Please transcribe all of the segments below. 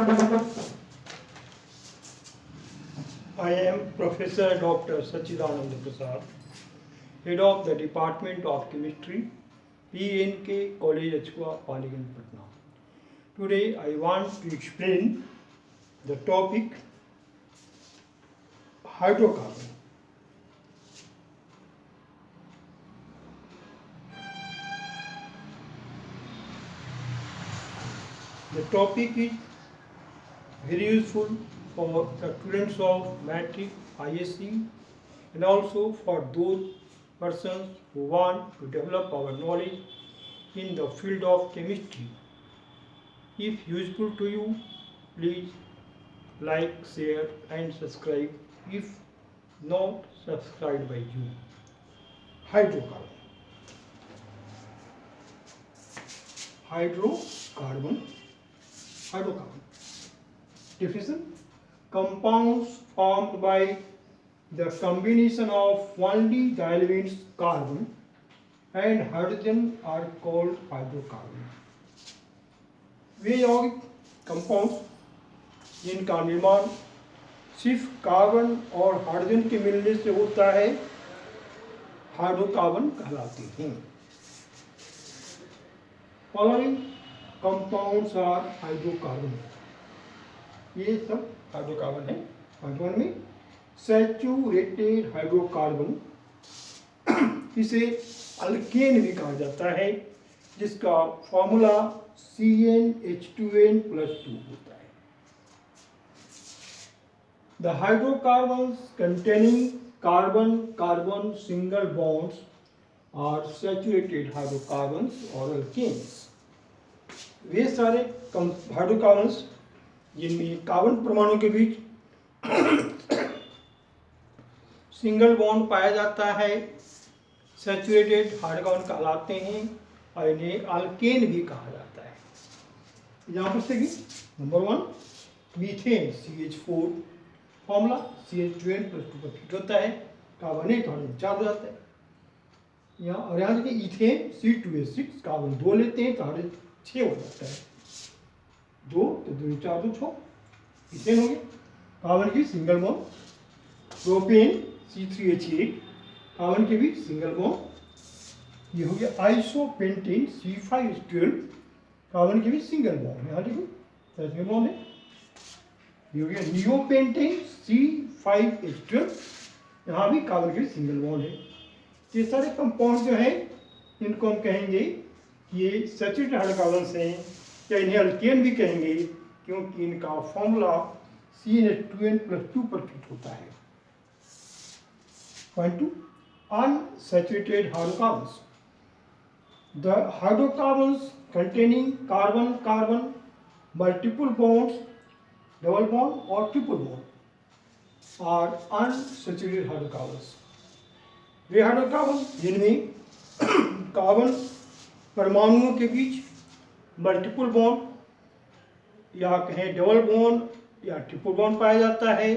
I am Professor Dr. Sachidanand Prasad, Head of the Department of Chemistry, PNK College Achua, Paliganj, Patna. Today I want to explain the topic hydrocarbon. The topic is very useful for the students of matric, ISC, and also for those persons who want to develop our knowledge in the field of chemistry. If useful to you, please like, share and subscribe if not subscribed by you. Hydrocarbon. Hydrocarbon. Definition: compounds formed by the combination of only the elements carbon and hydrogen are called hydrocarbon. वे यौगिक compound जिनका निर्माण सिर्फ carbon और hydrogen के मिलने से होता है हाइड्रोकार्बन कहलाते हैं. Following compounds are hydrocarbon. ये सब हाइड्रोकार्बन है. वर्तमान में सैचुरेटेड हाइड्रोकार्बन, इसे अल्केन भी कहा जाता है, जिसका फॉर्मूला CnH2n+2 होता है. The hydrocarbons containing carbon-carbon single bonds are saturated hydrocarbons or alkanes. वे सारे हाइड्रोकार्बन्स जिनमें कार्बन परमाणु के बीच सिंगल बॉन्ड पाया जाता है सैचुरेटेड हाइड्रोकार्बन कहलाते हैं और इन्हें अल्केन भी कहा जाता है. यहाँ पर देखिए, number 1 methane CH4 formula CH2n+2 पर फिट होता है. कार्बन 1 हाइड्रोजन 4 हो जाता है यहाँ. और यहाँ देखिए इथेन C2H6 कार्बन 2 लेते हैं तो हाइड्रोजन 6 हो जाता है. 2 तो 2 4 2 6 इथेन हो गया. कार्बन की single bond. Propane C3H8 carbon के बीच सिंगल बॉन्ड. ये हो गया आइसोपेंटेन C5H12 कार्बन के बीच सिंगल बॉन्ड. यहाँ देखिए सिंगल बॉन्ड है. ये हो गया नियोपेंटेन C5H12, यहाँ भी कार्बन के बीच सिंगल बॉन्ड है. ये सारे कंपाउंड जो हैं इनको हम कहेंगे कि ये सैचुरेटेड हाइड्रोकार्बन्स हैं या इन्हें अल्केन भी कहेंगे क्योंकि इनका फॉर्मूला CnH2n+2 पर फिट होता है. Point 2 unsaturated hydrocarbons. The hydrocarbons containing carbon-carbon, multiple bonds, double bond or triple bond are unsaturated hydrocarbons. Way hydrocarbon जिनमें कार्बन परमाणुओं के बीच मल्टीपल बॉन्ड या कहें डबल बॉन्ड या ट्रिपल बॉन्ड पाया जाता है,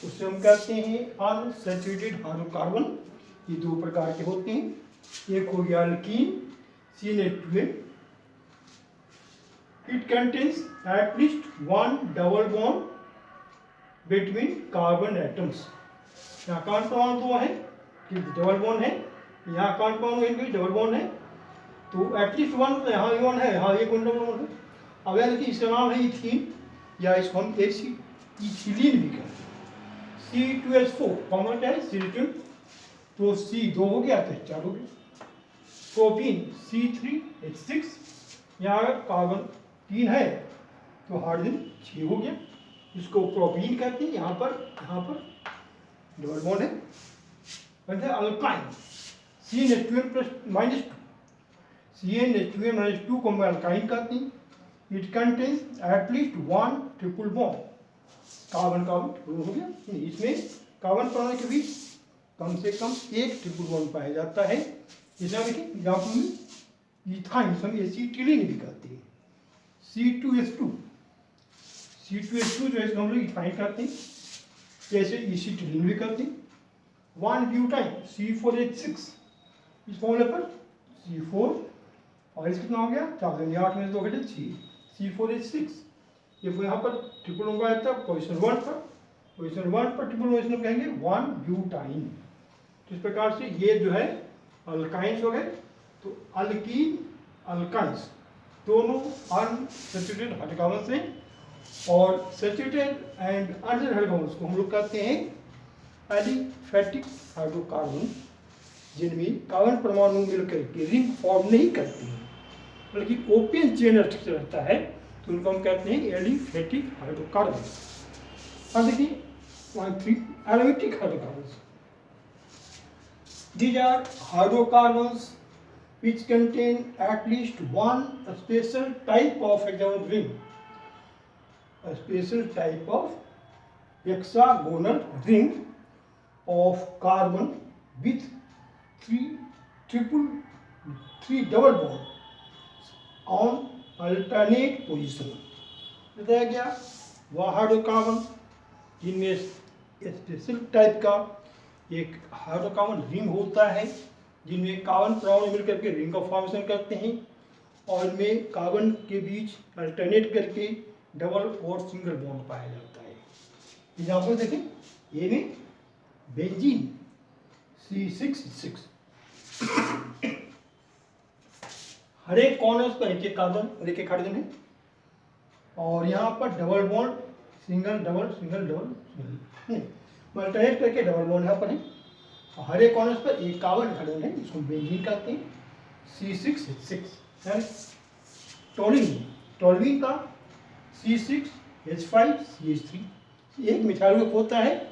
उसे हम कहते हैं अनसैचुरेटेड हाइड्रोकार्बन. ये दो प्रकार के होते हैं. एक हो गया alkyne CnH2n. It contains at least one double bond between carbon atoms. यहाँ कार्बन परमाणु दो है कि डबल बॉन्ड है, यहाँ कार्बन परमाणु इनके डबल बॉन्ड है, तो एटलीस्ट वन यहाँ वन है, यहाँ एक डबल बॉन्ड है. अब यानी कि इसका नाम है इथीन या इसको हम इथिलीन भी कहते हैं. C2H4 फॉर्मूला क्या है C2, तो C2 हो गया तो 4 हो गया. प्रोपीन C3H6, यहाँ अगर कार्बन 3 है तो हाइड्रोजन 6 हो गया, इसको प्रोपीन कहते हैं. यहाँ पर डबल बॉन्ड है. कहते हैं अल्काइन CnH2n+-2. CnH2n-2 को हम अल्काइन कहते हैं. It contains at least one triple bond. Carbon carbon हो गया. इसमें कार्बन परमाणु के बीच कम से कम एक ट्रिपल बॉन्ड पाया जाता है. इसमें देखिए एग्जाम्पल में इथाइन हम एसिटिलीन भी कहते हैं. C2H2 जो है हम लोग इथाइन कहते हैं, जैसे एसिटिलीन भी कहते हैं. 1 ब्यूटाइन C4H6, इस फॉर्मूले पर C4 और इसका कितना हो गया 4 में 2 घटे 6 C4H6. ये यहाँ पर ट्रिपल बॉन्ड आया था पोजीशन 1 पर, पोजीशन 1 पर ट्रिपल बॉन्ड इसमें कहेंगे 1 ब्यूटाइन। तो इस प्रकार से ये जो है अल्काइंस हो गए। तो अल्कीन अल्काइंस दोनों अनसैचुरेटेड हाइड्रोकार्बन्स हैं, और सैचुरेटेड एंड अनसैचुरेटेड हाइड्रोकार्बन्स को हम लोग कहते हैं एलिफैटिक हाइड्रोकार्बन, जिनमें कार्बन परमाणु मिलकर के रिंग फॉर्म नहीं करते हैं बल्कि ओपन चेन स्ट्रक्चर रहता है, तो उनको हम कहते हैं एलिफैटिक हाइड्रोकार्बन। अब देखिए 1.3 aromatic hydrocarbons. These are hydrocarbons which contain at least one special type of hexagonal ring, a special type of hexagonal ring of carbon with three double bonds on alternate position। बताया गया वह hydrocarbon जिनमें special type का एक hydrocarbon ring होता है, जिनमें carbon परमाणु मिलकर के रिंग का फॉर्मेशन करते हैं, और इनमें कार्बन के बीच अल्टरनेट करके डबल और सिंगल बॉन्ड पाया जाता है। एग्जाम्पल देखें, ये में बेंजीन C6H6 हर एक कॉर्नर्स पर एक एक कार्बन और एक एक हाइड्रोजन है, और यहाँ पर double bond single double single double single alternate करके डबल बॉन्ड यहाँ पर है, और हर एक कॉर्नर्स पर एक कार्बन हाइड्रोजन है, इसको बेंजीन कहते हैं C6H6 है। टोल्यूइन का C6H5CH3 एक मिथाइल ग्रुप होता है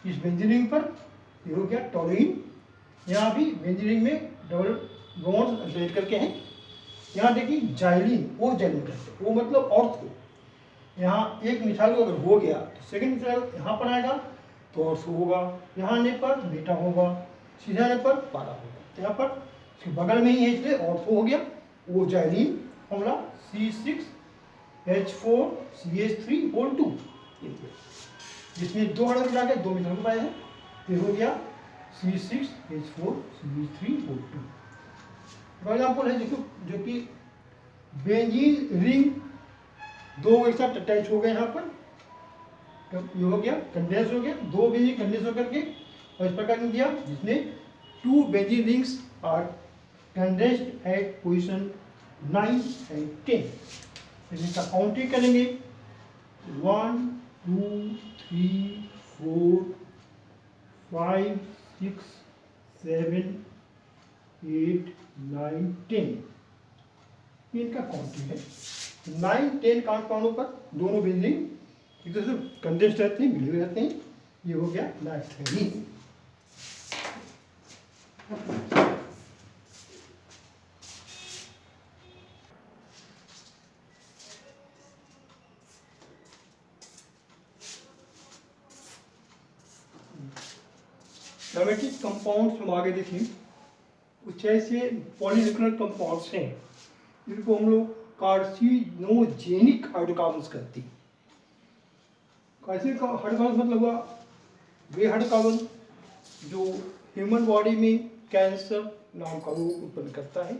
इस बेंजीन रिंग पर, ये हो गया टोल्यूइन। यहाँ भी बेंजीन रिंग में डबल बॉन्ड्स अल्टरनेट करके हैं। यहाँ देखिए जाइलिन, वो जाइलिन कहते हैं, वो मतलब ऑर्थो। यहाँ एक मिथाइल ग्रुप अगर हो गया तो सेकंड मिथाइल यहाँ पर आएगा तो ऑर्थो होगा, यहाँ आने पर बीटा होगा, सीधे आने पर पारा होगा। तो यहाँ पर इसके बगल में ही है इसलिए ऑर्थो हो गया। वो जाइलिन फॉर्मूला C6H4CH3O2, जिसमें दो हाइड्रोजन मिला के दो मिथाइल पाए हैं, फिर हो गया C6H4CH3O2। फॉर एग्जाम्पल है जो कि बेंजीन रिंग दो एक साथ अटैच हो गए यहाँ पर, तो ये हो गया कंडेंस हो गया, दो बेंजीन कंडेंस होकर के और इस प्रकार में दिया, जिसमें 2 benzene rings are condensed at position 9 and 10। इसका काउंटिंग करेंगे 1 2 3 4 5 6 7 8 9 10, इनका काउंटिंग है। 9 10 काउंट पाने पर दोनों बेंजीन एक दूसरे कंडेंस्ड रहते हैं, मिले हुए रहते हैं। ये हो गया नाइट्रोजन। एरोमेटिक कंपाउंड्स हम आगे देखें, कुछ ऐसे पॉलीन्यूक्लियर कंपाउंड्स हैं जिनको हम लोग कार्सिनोजेनिक हाइड्रोकार्बन्स कहते हैं। कार्सिनोजेनिक हाइड्रोकार्बन मतलब हुआ वे हाइड्रोकार्बन जो ह्यूमन बॉडी में कैंसर नाम का रोग उत्पन्न करता है,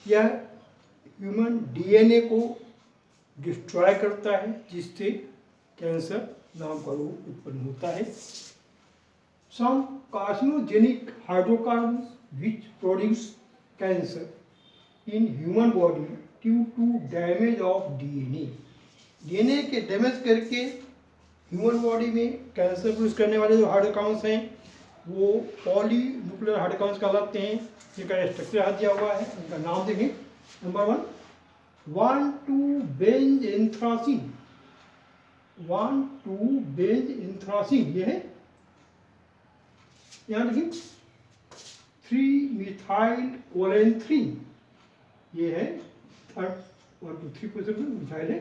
यह ह्यूमन डीएनए को डिस्ट्रॉय करता है, जिससे कैंसर नाम का रोग उत्पन्न होता है। Some carcinogenic hydrocarbons which produce cancer in human body due to damage of DNA। DNA के डैमेज करके ह्यूमन बॉडी में कैंसर प्रोड्यूस करने वाले जो हाइड्रोकार्बन्स हैं वो पॉलीन्यूक्लियर हाइड्रोकार्बन्स कहलाते हैं। इनका स्ट्रक्चर यहाँ दिया हुआ है, इनका नाम देखें। नंबर 1,2-बेंजएंथ्रासीन, 1,2-बेंजएंथ्रासीन ये है। यहाँ देखिए 3-मिथाइल-कोलेन-3 ये है थर्ड 1 2 3 पोजीशन में मिथाइल है,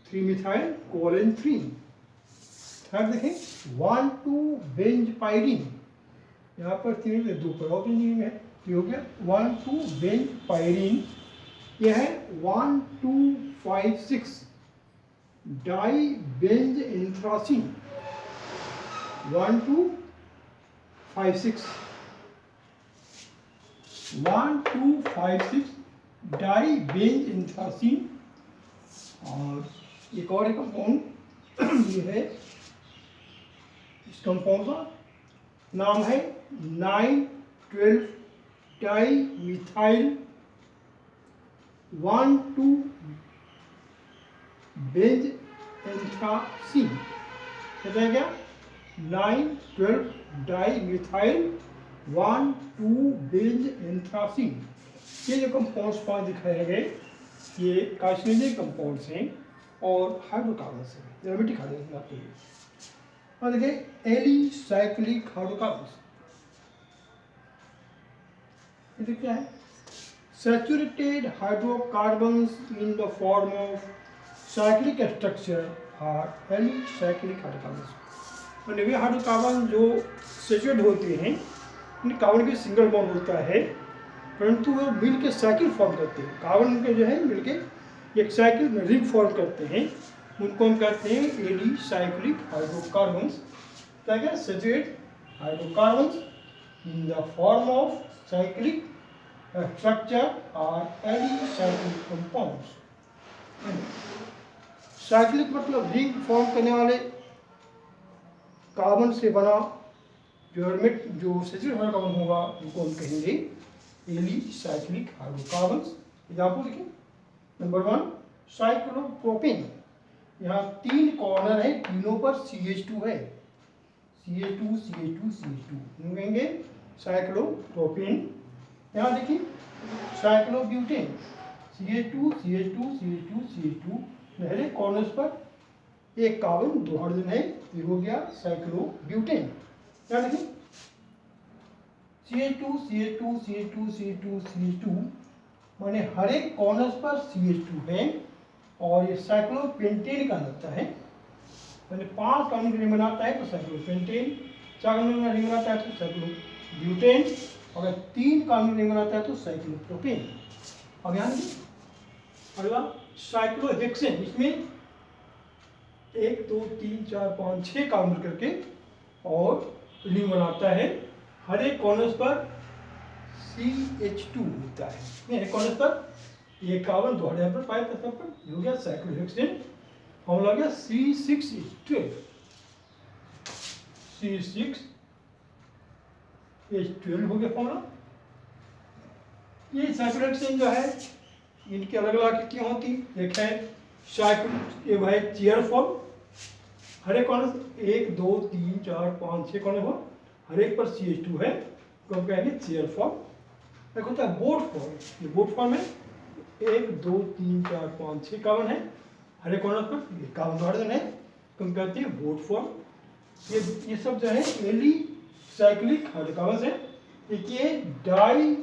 3-मिथाइल-कोलेन-3। थर्ड देखें 1,2-बेंजपाइरिन, यहाँ पर 3 से 2 पर और है, ये हो गया 1,2-बेंजपाइरिन। यह है 1,2,5,6-डाइबेंजएंथ्रासीन, 1,2,5,6 1,2,5,6 डाइबेंजएंथ्रासीन। और एक और कंपाउंड ये है, इस कंपाउंड का नाम है 9,12 डाई मिथाइल 1,2 बेंज एंथ्रासीन। कहते हैं क्या? 9,12 डाई मिथाइल 1,2 बेंज एंथ्रासीन। ये जो कंपाउंड्स पांच दिखाए गए ये कार्सिनोजेनिक कंपाउंड्स हैं और हाइड्रोकार्बन्स हैं, एरोमेटिक हाइड्रोजन आते हैं। और देखिए एलिसाइक्लिक हाइड्रोकार्बन्स, ये क्या है? Saturated hydrocarbons in the form of cyclic structure are alicyclic hydrocarbons. और वे हाइड्रोकार्बन जो सैचुरेट होते हैं, इन कार्बन के सिंगल बॉन्ड होता है, परंतु वो मिल के साइकिल फॉर्म करते हैं। कार्बन के जो है मिल के एक साइकिल में रिंग फॉर्म करते हैं, उनको हम कहते हैं एलिसाइक्लिक हाइड्रोकार्बन्स। क्या क्या? Saturate hydrocarbons in the form of cyclic structure are alicyclic compounds. Cyclic मतलब रिंग फॉर्म करने वाले कार्बन से बना जो सैचुरेट हाइड्रोकार्बन होगा उनको हम कहेंगे एलिसाइक्लिक हाइड्रोकार्बन्स। एग्जाम्पल देखिए, नंबर 1 साइक्लोप्रोपेन। यहाँ 3 कॉर्नर है, तीनों पर CH2 है, CH2 CH2 CH2 कहेंगे साइक्लोप्रोपेन। यहाँ देखिए cyclobutane, CH2 CH2 CH2 CH2, पहले कॉर्नर्स पर एक कार्बन 2 हाइड्रोजन है, ये हो गया साइक्लोब्यूटेन। यहाँ देखिए CH2 CH2 CH2 CH2 CH2, माने हर एक कॉर्नर्स पर CH2 है और ये साइक्लोपेंटेन का लगता है। मैंने 5 कार्बन रिंग बनाता है तो साइक्लोपेंटेन, 4 कार्बन रिंग बनाता है तो साइक्लोब्यूटेन, अगर 3 कार्बन रिंग बनाता है तो साइक्लोप्रोपेन। अब यहाँ अगला साइक्लोहेक्सेन, इसमें 1 2 3 4 5 6 कार्बन करके और रिंग बनाता है, हर एक कॉर्नर्स पर CH2 होता है। एक कॉर्नर्स पर एक कार्बन 2 हाइड्रोजन पर पाया था, सब पर हो गया साइक्लोहेक्सेन। फॉर्मूला हो गया C6H12, C6H12 हो गया फॉर्मूला। ये साइक्लोहेक्सेन जो है इनकी अलग अलग आकृतियाँ होती, एक है साइक्लो, ये है चेयर फॉर्म, हर एक कॉर्नर 1 2 3 4 5 6 कॉर्नर हो, हर एक पर CH2 है तो हम कहेंगे चेयर फॉर्म। एक होता है बोट फॉर्म, ये बोट फॉर्म है, 1 2 3 4 5 6 कार्बन है, हर एक कॉर्नर पर ये कार्बन हाइड्रोजन है तो हम कहते हैं बोट फॉर्म। ये सब जो है एलिसाइक्लिक हाइड्रोकार्बन्स है। एक ये डाई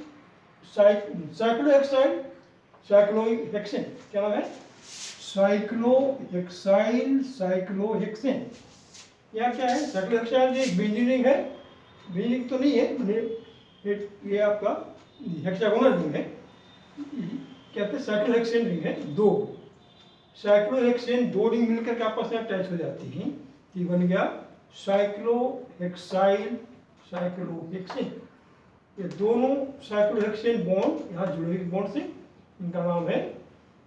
साइक्लोहेक्साइड, साइक्लोहेक्सेन, क्या नाम है? Cyclohexyl cyclohexane. यहाँ क्या है? साइक्लोहेक्साइल एक बेंजीन रिंग है, बेंजीन तो नहीं है, ये आपका हेक्सागोनल रिंग है, कहते हैं साइक्लोहेक्सेन रिंग है। 2 साइक्लोहेक्सेन 2 रिंग मिलकर के आपस में अटैच हो जाती हैं, ये बन गया साइक्लोहेक्साइल साइक्लोहेक्सेन। ये दोनों साइक्लोहेक्सेन बॉन्ड यहाँ जुड़े हुए बॉन्ड से, इनका नाम है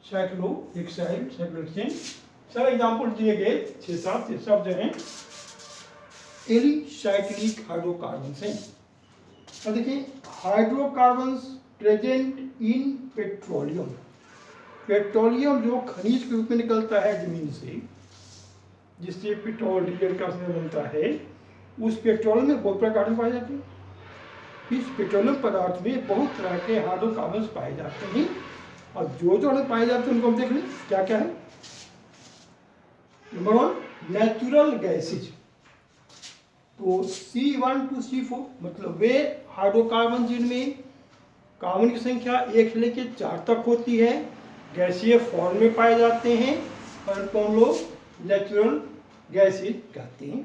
साइक्लोहेक्साइल साइक्लोहेक्सेन। सारे एग्जाम्पल दिए गए 6-7, ये सब जो हैं एलिसाइक्लिक हाइड्रोकार्बन्स हैं। और देखिए hydrocarbons present in petroleum. Petroleum जो खनिज के रूप में निकलता है जमीन से, जिससे पेट्रोल डीजल का बनता है, उस पेट्रोल में बहुत प्रकार पाए जाते हैं। इस पेट्रोलियम पदार्थ में बहुत तरह के हाइड्रोकार्बन्स पाए जाते हैं, और जो पाए जाते हैं उनको हम देख लें क्या क्या है। नंबर 1 नेचुरल गैसेज, तो C1 to C4 मतलब वे हाइड्रोकार्बन जिनमें कार्बन की संख्या 1 से लेकर 4 तक होती है, गैसीय फॉर्म में पाए जाते हैं, और तो हम लोग नेचुरल गैसेज कहते हैं।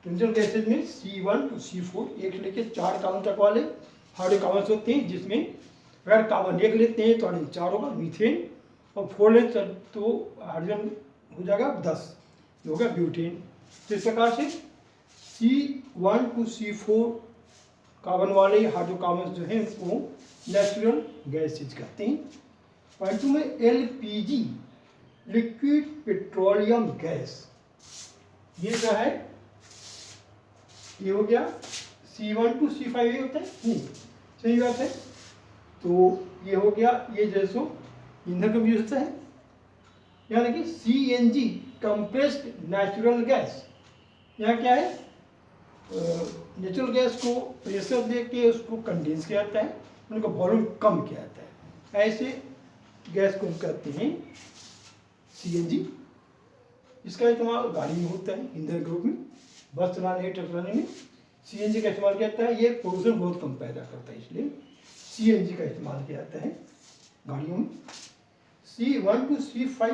नेचुरल गैसेज में C1 to C4 1 से लेकर 4 कार्बन तक वाले हाइड्रोकार्बन होते हैं, जिसमें अगर कार्बन 1 लेते हैं तो हाइड्रोजन 4 होगा मीथेन, और 4 लेते तो हाइड्रोजन हो जाएगा 10, जो होगा ब्यूटेन। तो इस प्रकार से C1 to C4 कार्बन वाले हाइड्रोकार्बन जो हैं उसको नेचुरल गैसेज कहते हैं। पॉइंट 2 में LPG, लिक्विड पेट्रोलियम गैस, ये जो है ये हो गया C1 to C5 ये होता है, सही बात है। तो ये हो गया, ये जैसो ईंधन का यूज होता है, यानी कि CNG कंप्रेस्ड नेचुरल गैस। यहाँ क्या है, नेचुरल गैस को प्रेशर दे के उसको कंडेंस किया जाता है, उनका वॉल्यूम कम किया जाता है, ऐसे गैस को हम कहते हैं CNG। इसका इस्तेमाल गाड़ी में होता है, ईंधन के रूप में, बस चलाने ट्रक चलाने में CNG का इस्तेमाल किया जाता है। ये पोल्यूशन बहुत कम पैदा करता है, इसलिए CNG का इस्तेमाल किया जाता है गाड़ियों में। C1 to C5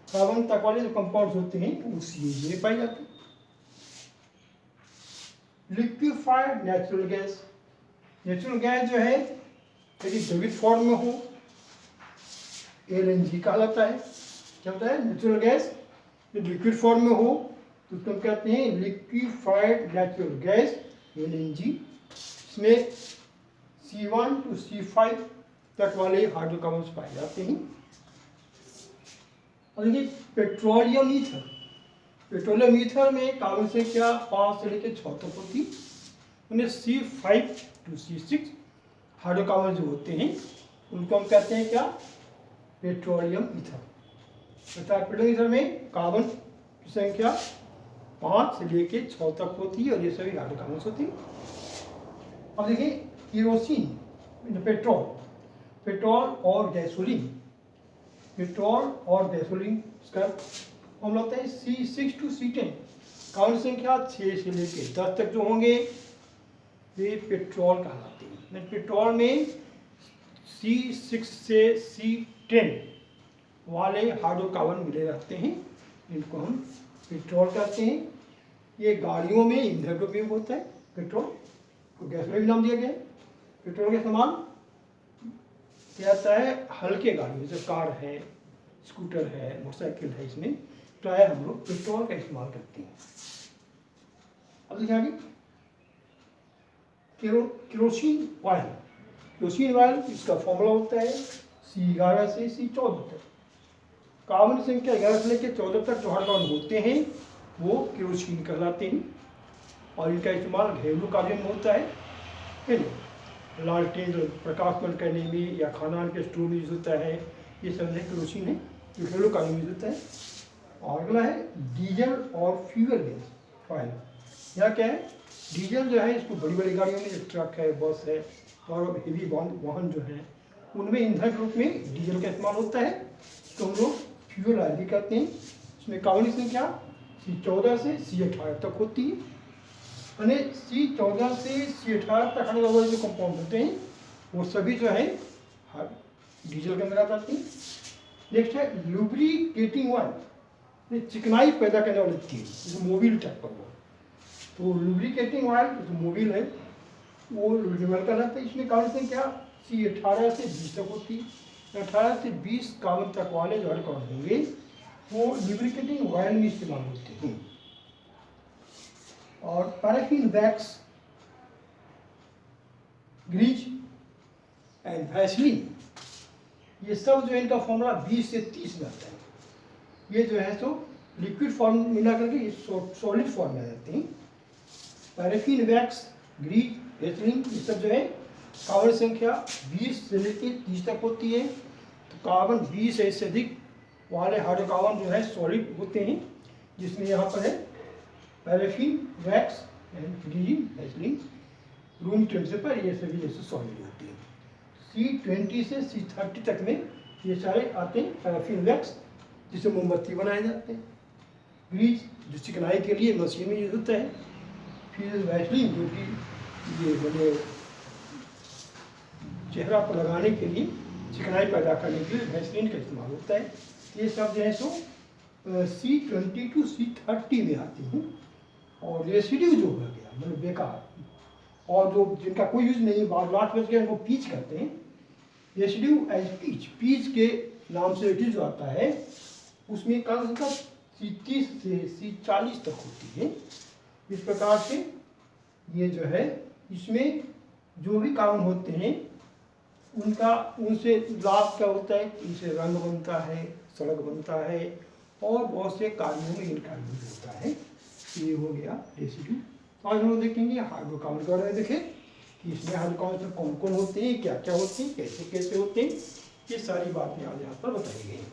कार्बन तक वाले जो कंपाउंड्स होते हैं वो CNG में पाए जाते हैं। Liquefied natural gas, natural gas जो है यदि द्रवित फॉर्म में हो LNG कहलाता है। क्या होता है, नेचुरल गैस यदि लिक्विड फॉर्म में हो तो उसको हम कहते हैं लिक्विफाइड नेचुरल गैस LNG। इसमें C1 to C5 तक वाले हाइड्रोकार्बन्स पाए जाते हैं। और देखिए पेट्रोलियम ईथर, पेट्रोलियम ईथर में कार्बन संख्या 5 से लेकर 6 तक होती है। उन्हें C5 to C6 हाइड्रोकार्बन जो होते हैं उनको हम कहते हैं क्या, पेट्रोलियम ईथर। अर्थात पेट्रोलियम ईथर में कार्बन की संख्या 5 से लेकर 6 तक होती है और ये सभी हाइड्रोकार्बन होती है। अब देखिए केरोसिन, पेट्रोल, पेट्रोल और गैसोलीन, पेट्रोल और गैसोलीन इसका फॉर्मूला होता है C6 to C10। कार्बन संख्या 6 से लेकर 10 तक जो होंगे ये पेट्रोल कहलाते हैं। पेट्रोल में C6 से C10 वाले हाइड्रोकार्बन मिले रहते हैं, इनको हम पेट्रोल कहते हैं। ये गाड़ियों में ईंधन का उपयोग होता है, पेट्रोल को गैसोलीन भी नाम दिया गया है। पेट्रोल का इस्तेमाल किया जाता है हल्के गाड़ियों जैसे कार है, स्कूटर है, मोटरसाइकिल है, इसमें प्राय हम लोग पेट्रोल का इस्तेमाल करते हैं। अब देखिए आगे केरोसिन ऑयल, केरोसिन ऑयल इसका फॉर्मूला होता है C11 से C14 तक। कार्बन संख्या 11 से लेकर 14 तक जो हाइड्रोकार्बन होते हैं वो केरोसिन कहलाते हैं और इनका इस्तेमाल घरेलू कार्यों में होता है ना, लालटेन प्रकाशमान करने में या खाना के स्टोव में यूज होता है, ये सब है केरोसिन है जो घरेलू कार्यों में यूज होता है। और अगला है डीजल और फ्यूल गैस ऑयल। यहाँ क्या है, डीजल जो है इसको बड़ी बड़ी गाड़ियों में, ट्रक है, बस है और हेवी वाहन जो है उनमें ईंधन के रूप में डीजल का इस्तेमाल होता है, तो हम लोग फ्यूल ऑयल भी कहते हैं। इसमें कार्बन की संख्या C14 से C18 तक होती है, यानी C14 से C18 तक आने वाले जो कंपाउंड होते हैं वो सभी जो है डीजल के अंदर आ जाते हैं। नेक्स्ट है लुब्रिकेटिंग ऑयल, चिकनाई पैदा करने वाले तेल, जैसे मोबिल टाइप का वो, तो लुब्रिकेटिंग ऑयल जो मोबिल है वो लुब्रिकेटिंग ऑयल कहलाता है। इसमें कार्बन संख्या C18 से 20 तक होती है। 18 से 20 कार्बन तक वाले जो हाइड्रोकार्बन होंगे वो लुब्रिकेटिंग ऑयल में इस्तेमाल होते हैं। और paraffin wax, grease and vaseline, ये सब जो है इनका फॉर्मूला 20 से 30 में आता है। ये जो है सो लिक्विड फॉर्म मिला करके ये सॉलिड फॉर्म में आ जाते हैं। पैराफिन वैक्स, ग्रीज, वैसलीन ये सब जो है कार्बन संख्या 20 से लेकर 30 तक होती है। तो कार्बन 20 से अधिक वाले हाइड्रोकार्बन जो है सॉलिड होते हैं, जिसमें यहाँ पर है paraffin wax and grease, vaseline. Room temperature पर ये सभी जैसे सॉलिड होती है। C20 से C30 तक में ये सारे आते हैं। पैराफिन वैक्स जिससे मोमबत्ती बनाए जाते हैं, ग्रीज जो चिकनाई के लिए मशीन में यूज होता है, फिर वैसलीन जो कि ये बने चेहरा पर लगाने के लिए, चिकनाई पैदा करने के लिए वैसलीन का इस्तेमाल होता है। ये सब जो है सो C20 to C30 में आती हैं। और रेसिड्यू जो हो गया मतलब बेकार और जो जिनका कोई यूज नहीं, बाद लास्ट बच गया, उनको पीच कहते हैं। रेसिड्यू एज पीच, पीच के नाम से जो आता है उसमें कार्बन का C30 से C40 तक होती है। इस प्रकार से ये जो है इसमें जो भी कार्बन होते हैं उनका उनसे लाभ क्या होता है, इनसे रंग बनता है, सड़क बनता है और बहुत से कार्यों में इनका यूज होता है। ये हो गया रेसिड्यू। तो आज हम लोग देखेंगे हाइड्रोकार्बन के बारे में, देखें कि इसमें हाइड्रोकार्बन कौन कौन होते हैं, क्या क्या होते हैं, कैसे कैसे होते हैं, ये सारी बातें आज यहाँ पर बताई गई हैं।